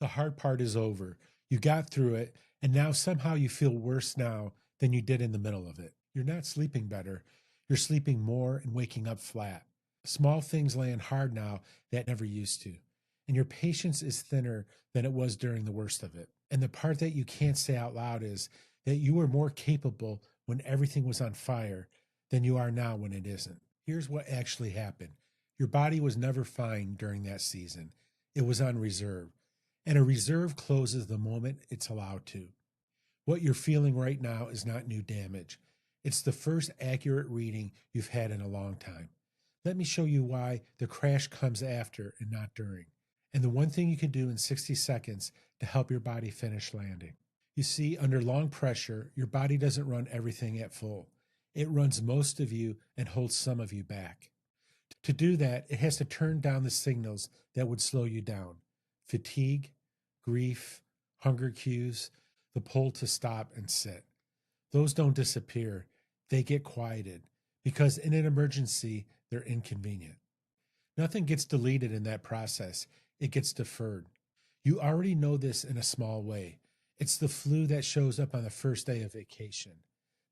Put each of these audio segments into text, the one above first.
The hard part is over. You got through it, and now somehow you feel worse now than you did in the middle of it. You're not sleeping better. You're sleeping more and waking up flat. Small things land hard now that never used to. And your patience is thinner than it was during the worst of it. And the part that you can't say out loud is that you were more capable when everything was on fire than you are now when it isn't. Here's what actually happened. Your body was never fine during that season. It was on reserve. And a reserve closes the moment it's allowed to. What you're feeling right now is not new damage. It's the first accurate reading you've had in a long time. Let me show you why the crash comes after and not during. And the one thing you can do in 60 seconds to help your body finish landing. You see, under long pressure, your body doesn't run everything at full. It runs most of you and holds some of you back. To do that, it has to turn down the signals that would slow you down. Fatigue, grief, hunger cues, the pull to stop and sit. Those don't disappear. They get quieted because in an emergency, they're inconvenient. Nothing gets deleted in that process. It gets deferred. You already know this in a small way. It's the flu that shows up on the first day of vacation.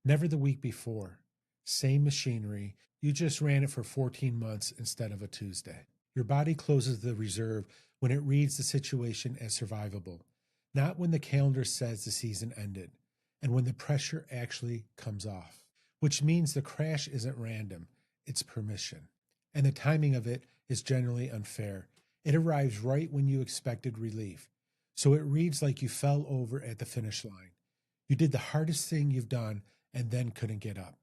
Never the week before. Same machinery. You just ran it for 14 months instead of a Tuesday. Your body closes the reserve when it reads the situation as survivable, not when the calendar says the season ended, and when the pressure actually comes off, which means the crash isn't random, it's permission. And the timing of it is generally unfair. It arrives right when you expected relief. So it reads like you fell over at the finish line. You did the hardest thing you've done and then couldn't get up.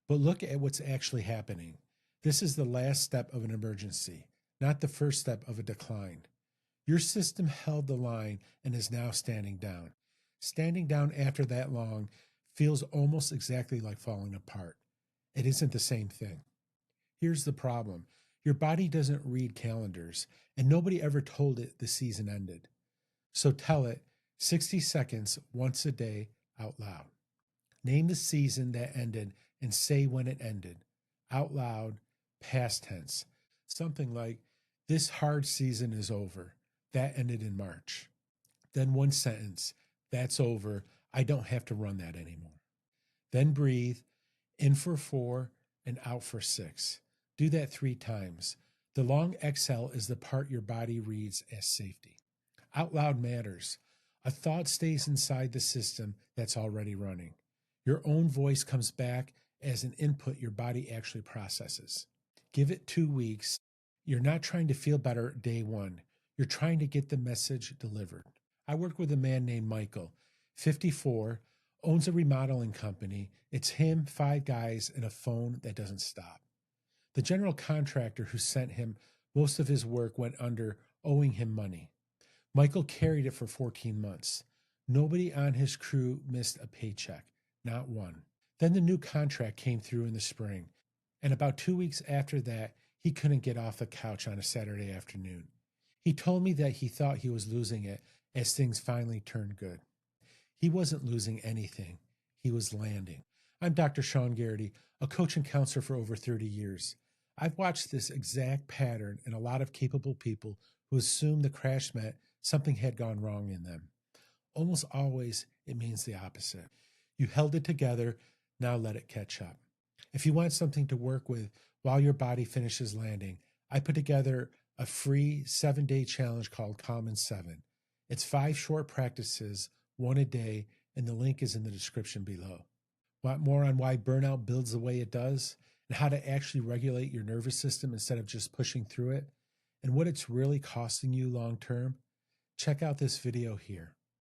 But look at what's actually happening. This is the last step of an emergency, not the first step of a decline. Your system held the line and is now standing down. Standing down after that long feels almost exactly like falling apart. It isn't the same thing. Here's the problem. Your body doesn't read calendars, and nobody ever told it the season ended. So tell it 60 seconds once a day out loud. Name the season that ended and say when it ended. Out loud, past tense. Something like, this hard season is over. That ended in March. Then one sentence, that's over. I don't have to run that anymore. Then breathe, in for 4 and out for 6. Do that 3 times. The long exhale is the part your body reads as safety. Out loud matters. A thought stays inside the system that's already running. Your own voice comes back as an input your body actually processes. Give it 2 weeks. You're not trying to feel better day 1. You're trying to get the message delivered. I work with a man named Michael, 54, owns a remodeling company. It's him, 5 guys, and a phone that doesn't stop. The general contractor who sent him most of his work went under, owing him money. Michael carried it for 14 months. Nobody on his crew missed a paycheck, not one. Then the new contract came through in the spring, and about 2 weeks after that, he couldn't get off the couch on a Saturday afternoon. He told me that he thought he was losing it as things finally turned good. He wasn't losing anything. He was landing. I'm Dr. Sean Garrity, a coach and counselor for over 30 years. I've watched this exact pattern in a lot of capable people who assume the crash meant something had gone wrong in them. Almost always, it means the opposite. You held it together, now let it catch up. If you want something to work with while your body finishes landing, I put together a free 7-day challenge called Calm in 7. It's 5 short practices, 1 a day, and the link is in the description below. Want more on why burnout builds the way it does, and how to actually regulate your nervous system instead of just pushing through it, and what it's really costing you long term? Check out this video here.